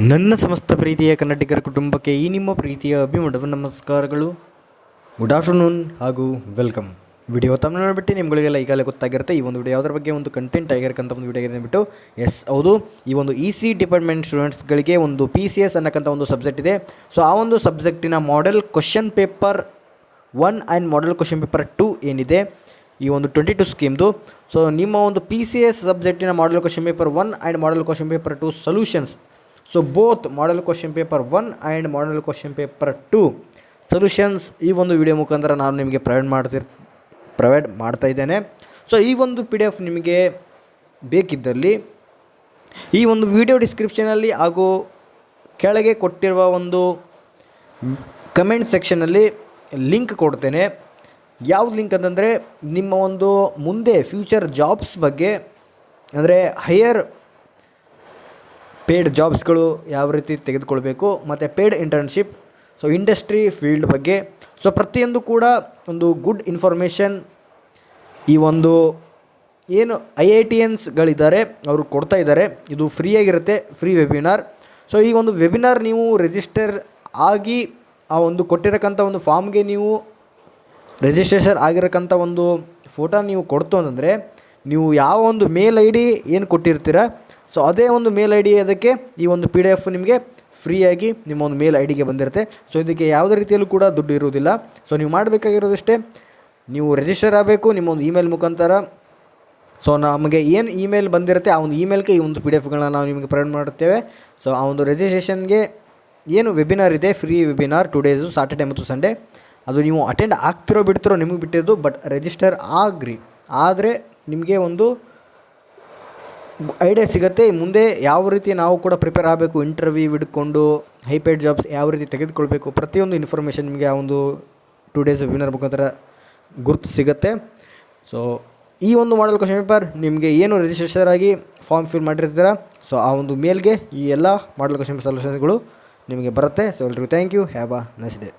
ನನ್ನ ಸಮಸ್ತ ಪ್ರೀತಿಯ ಕನ್ನಡಿಗರ ಕುಟುಂಬಕ್ಕೆ ಈ ನಿಮ್ಮ ಪ್ರೀತಿಯ ಅಭಿಮತ ನಮಸ್ಕಾರಗಳು. ಗುಡ್ ಆಫ್ಟರ್ನೂನ್ ಹಾಗೂ ವೆಲ್ಕಮ್. ವಿಡಿಯೋ ತಮ್ಮ ನೋಡಿಬಿಟ್ಟು ನಿಮ್ಗಳಿಗೆಲ್ಲ ಈಗಾಗಲೇ ಗೊತ್ತಾಗಿರುತ್ತೆ ಈ ಒಂದು ವಿಡಿಯೋ ಯಾವುದ್ರ ಬಗ್ಗೆ ಒಂದು ಕಂಟೆಂಟ್ ಆಗಿರಕ್ಕಂಥ ಒಂದು ವಿಡಿಯೋ ಅಂದ್ಬಿಟ್ಟು. ಹೌದು, ಈ ಒಂದು ಇ ಡಿಪಾರ್ಟ್ಮೆಂಟ್ ಸ್ಟೂಡೆಂಟ್ಸ್ಗಳಿಗೆ ಒಂದು PCS ಅನ್ನಕ್ಕಂಥ ಒಂದು ಸಬ್ಜೆಕ್ಟ್ ಇದೆ. ಸೊ ಆ ಒಂದು ಸಬ್ಜೆಕ್ಟಿನ model question paper 1 and model question paper 2 ಏನಿದೆ ಈ ಒಂದು 22 ಸ್ಕೀಮ್ದು. ಸೊ ನಿಮ್ಮ ಒಂದು PCS ಸಬ್ಜೆಕ್ಟಿನ model question paper 1 and model question paper 2 solutions. So both model question paper 1 and model question paper 2 solutions ಈ ಒಂದು ವಿಡಿಯೋ ಮುಖಾಂತರ ನಾನು ನಿಮಗೆ ಪ್ರೊವೈಡ್ ಮಾಡ್ತಾ ಇದ್ದೇನೆ. ಸೊ ಈ ಒಂದು PDF ನಿಮಗೆ ಬೇಕಿದ್ದಲ್ಲಿ ಈ ಒಂದು ವಿಡಿಯೋ ಡಿಸ್ಕ್ರಿಪ್ಷನಲ್ಲಿ ಹಾಗೂ ಕೆಳಗೆ ಕೊಟ್ಟಿರುವ ಒಂದು ಕಮೆಂಟ್ ಸೆಕ್ಷನಲ್ಲಿ ಲಿಂಕ್ ಕೊಡ್ತೇನೆ. ಯಾವ್ದು ಲಿಂಕ್ ಅಂತಂದರೆ ನಿಮ್ಮ ಒಂದು ಮುಂದೆ ಫ್ಯೂಚರ್ ಜಾಬ್ಸ್ ಬಗ್ಗೆ, ಅಂದರೆ ಹೈಯರ್ ಪೇಯ್ಡ್ ಜಾಬ್ಸ್ಗಳು ಯಾವ ರೀತಿ ತೆಗೆದುಕೊಳ್ಬೇಕು ಮತ್ತು paid internship, so industry field ಬಗ್ಗೆ, ಸೊ ಪ್ರತಿಯೊಂದು ಕೂಡ ಒಂದು ಗುಡ್ ಇನ್ಫಾರ್ಮೇಷನ್ ಈ ಒಂದು ಏನು IITiansಗಳಿದ್ದಾರೆ ಅವರು ಕೊಡ್ತಾ ಇದ್ದಾರೆ. ಇದು ಫ್ರೀಯಾಗಿರುತ್ತೆ, ಫ್ರೀ ವೆಬಿನಾರ್. ಸೊ ಈ ಒಂದು ವೆಬಿನಾರ್ ನೀವು ರಿಜಿಸ್ಟರ್ ಆಗಿ ಆ ಒಂದು ಕೊಟ್ಟಿರಕ್ಕಂಥ ಒಂದು ಫಾರ್ಮ್ಗೆ ನೀವು ರಿಜಿಸ್ಟ್ರೇಷನ್ ಆಗಿರಕ್ಕಂಥ ಒಂದು ಫೋಟೋ ನೀವು ಕೊಡ್ತು ಅಂತಂದರೆ ನೀವು ಯಾವ ಒಂದು ಮೇಲ್ ID ಏನು ಕೊಟ್ಟಿರ್ತೀರ, ಸೊ ಅದೇ ಒಂದು ಮೇಲ್ ID ಅದಕ್ಕೆ ಈ ಒಂದು PDF ನಿಮಗೆ ಫ್ರೀಯಾಗಿ ನಿಮ್ಮ ಒಂದು ಮೇಲ್ IDಗೆ ಬಂದಿರುತ್ತೆ. ಸೊ ಇದಕ್ಕೆ ಯಾವುದೇ ರೀತಿಯಲ್ಲೂ ಕೂಡ ದುಡ್ಡು ಇರುವುದಿಲ್ಲ. ಸೊ ನೀವು ಮಾಡಬೇಕಾಗಿರೋದಷ್ಟೇ, ನೀವು ರಿಜಿಸ್ಟರ್ ಆಗಬೇಕು ನಿಮ್ಮ ಒಂದು ಇಮೇಲ್ ಮುಖಾಂತರ. ಸೊ ನಮಗೆ ಏನು ಇಮೇಲ್ ಬಂದಿರುತ್ತೆ ಆ ಒಂದು ಇಮೇಲ್ಗೆ ಈ ಒಂದು PDFಗಳನ್ನ ನಾವು ನಿಮಗೆ ಪ್ರೊವೈಡ್ ಮಾಡುತ್ತೇವೆ. ಸೊ ಆ ಒಂದು ರಿಜಿಸ್ಟ್ರೇಷನ್ಗೆ ಏನು ವೆಬಿನಾರ್ ಇದೆ, ಫ್ರೀ ವೆಬಿನಾರ್ 2 ಡೇಸು, ಸಾಟರ್ಡೆ ಮತ್ತು ಸಂಡೇ, ಅದು ನೀವು ಅಟೆಂಡ್ ಆಗ್ತಿರೋ ಬಿಡ್ತಿರೋ ನಿಮಗೆ ಬಿಟ್ಟಿರೋದು. ಬಟ್ ರಿಜಿಸ್ಟರ್ ಆದರೆ ನಿಮಗೆ ಒಂದು ಐಡಿಯಾ ಸಿಗುತ್ತೆ ಮುಂದೆ ಯಾವ ರೀತಿ ನಾವು ಕೂಡ ಪ್ರಿಪೇರ್ ಆಗಬೇಕು, ಇಂಟರ್ವ್ಯೂ ಹಿಡ್ಕೊಂಡು ಹೈಪೇಡ್ ಜಾಬ್ಸ್ ಯಾವ ರೀತಿ ತೆಗೆದುಕೊಳ್ಬೇಕು, ಪ್ರತಿಯೊಂದು ಇನ್ಫಾರ್ಮೇಷನ್ ನಿಮಗೆ ಆ ಒಂದು 2 ಡೇಸ್ ವೆಬಿನಾರ್ ಮುಖಾಂತರ ಗುರುತು ಸಿಗುತ್ತೆ. ಸೊ ಈ ಒಂದು ಮಾಡೆಲ್ ಕ್ವಶನ್ ಪೇಪರ್ ನಿಮಗೆ ಏನು ರಿಜಿಸ್ಟ್ರೇಷನ್ ಆಗಿ ಫಾರ್ಮ್ ಫಿಲ್ ಮಾಡಿರ್ತೀರ, ಸೊ ಆ ಒಂದು ಮೇಲ್ಗೆ ಈ ಎಲ್ಲ ಮಾಡೆಲ್ ಕ್ವಶನ್ ಪೇಪರ್ ಸೊಲ್ಯೂಷನ್ಸ್ಗಳು ನಿಮಗೆ ಬರುತ್ತೆ. ಸೊ ಎಲ್ರಿಗೂ thank you, have a nice day.